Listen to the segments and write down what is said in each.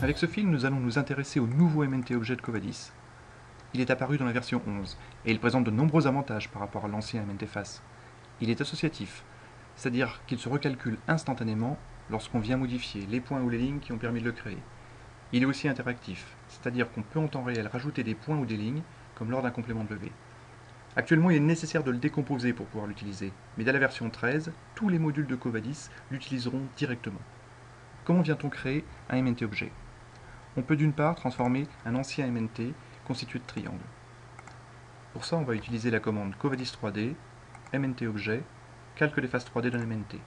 Avec ce film, nous allons nous intéresser au nouveau MNT Objet de Covadis. Il est apparu dans la version 11, et il présente de nombreux avantages par rapport à l'ancien MNT Face. Il est associatif, c'est-à-dire qu'il se recalcule instantanément lorsqu'on vient modifier les points ou les lignes qui ont permis de le créer. Il est aussi interactif, c'est-à-dire qu'on peut en temps réel rajouter des points ou des lignes, comme lors d'un complément de levée. Actuellement, il est nécessaire de le décomposer pour pouvoir l'utiliser, mais dès la version 13, tous les modules de Covadis l'utiliseront directement. Comment vient-on créer un MNT Objet ? On peut d'une part transformer un ancien MNT constitué de triangles. Pour ça, on va utiliser la commande Covadis 3D, MNT Objet, calque des faces 3D d'un MNT.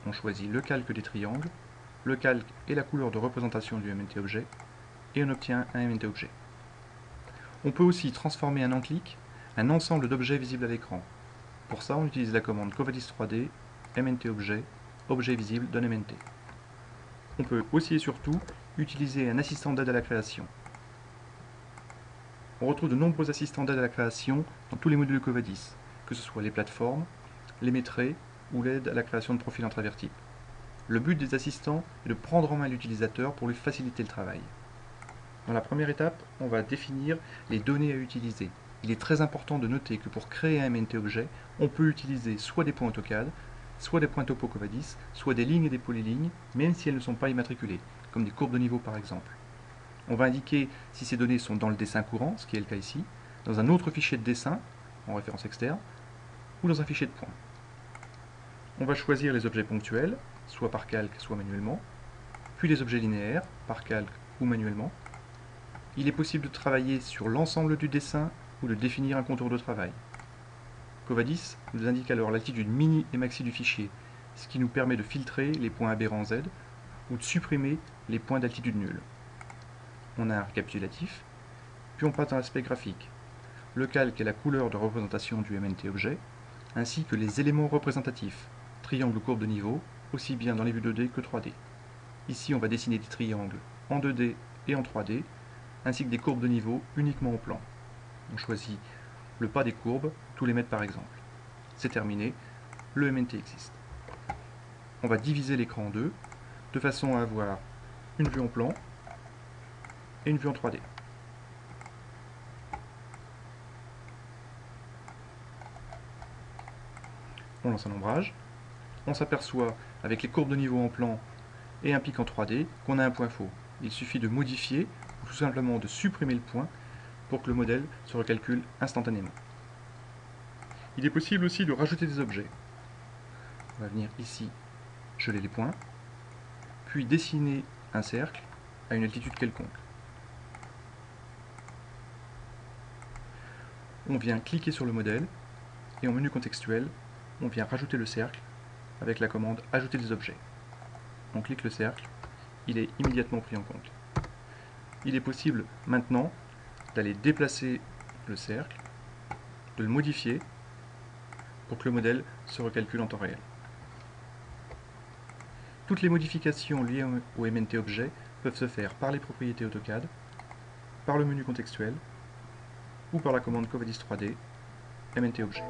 On choisit le calque des triangles, le calque et la couleur de représentation du MNT Objet, et on obtient un MNT Objet. On peut aussi transformer en un clic un ensemble d'objets visibles à l'écran. Pour ça, on utilise la commande Covadis 3D, MNT Objet, objet visible d'un MNT. On peut aussi et surtout utiliser un assistant d'aide à la création. On retrouve de nombreux assistants d'aide à la création dans tous les modules Covadis, que ce soit les plateformes, les métraits ou l'aide à la création de profils intravertibles. Le but des assistants est de prendre en main l'utilisateur pour lui faciliter le travail. Dans la première étape, on va définir les données à utiliser. Il est très important de noter que pour créer un MNT objet, on peut utiliser soit des points AutoCAD, soit des points topo Covadis, soit des lignes et des polylignes, même si elles ne sont pas immatriculées, comme des courbes de niveau par exemple. On va indiquer si ces données sont dans le dessin courant, ce qui est le cas ici, dans un autre fichier de dessin, en référence externe, ou dans un fichier de points. On va choisir les objets ponctuels, soit par calque, soit manuellement, puis les objets linéaires, par calque ou manuellement. Il est possible de travailler sur l'ensemble du dessin ou de définir un contour de travail. Covadis nous indique alors l'altitude mini et maxi du fichier, ce qui nous permet de filtrer les points aberrants Z ou de supprimer les points d'altitude nulle. On a un récapitulatif, puis on passe dans l'aspect graphique. Le calque est la couleur de représentation du MNT objet, ainsi que les éléments représentatifs, triangles ou courbes de niveau, aussi bien dans les vues 2D que 3D. Ici, on va dessiner des triangles en 2D et en 3D, ainsi que des courbes de niveau uniquement au plan. On choisit le pas des courbes, tous les mètres par exemple. C'est terminé, le MNT existe. On va diviser l'écran en deux, de façon à avoir une vue en plan et une vue en 3D. On lance un ombrage. On s'aperçoit, avec les courbes de niveau en plan et un pic en 3D, qu'on a un point faux. Il suffit de modifier, ou tout simplement de supprimer le point, pour que le modèle se recalcule instantanément. Il est possible aussi de rajouter des objets. On va venir ici, geler les points, puis dessiner un cercle à une altitude quelconque. On vient cliquer sur le modèle, et en menu contextuel, on vient rajouter le cercle avec la commande « Ajouter des objets ». On clique le cercle, il est immédiatement pris en compte. Il est possible maintenant d'aller déplacer le cercle, de le modifier pour que le modèle se recalcule en temps réel. Toutes les modifications liées au MNT objet peuvent se faire par les propriétés AutoCAD, par le menu contextuel ou par la commande Covadis 3D MNT objet.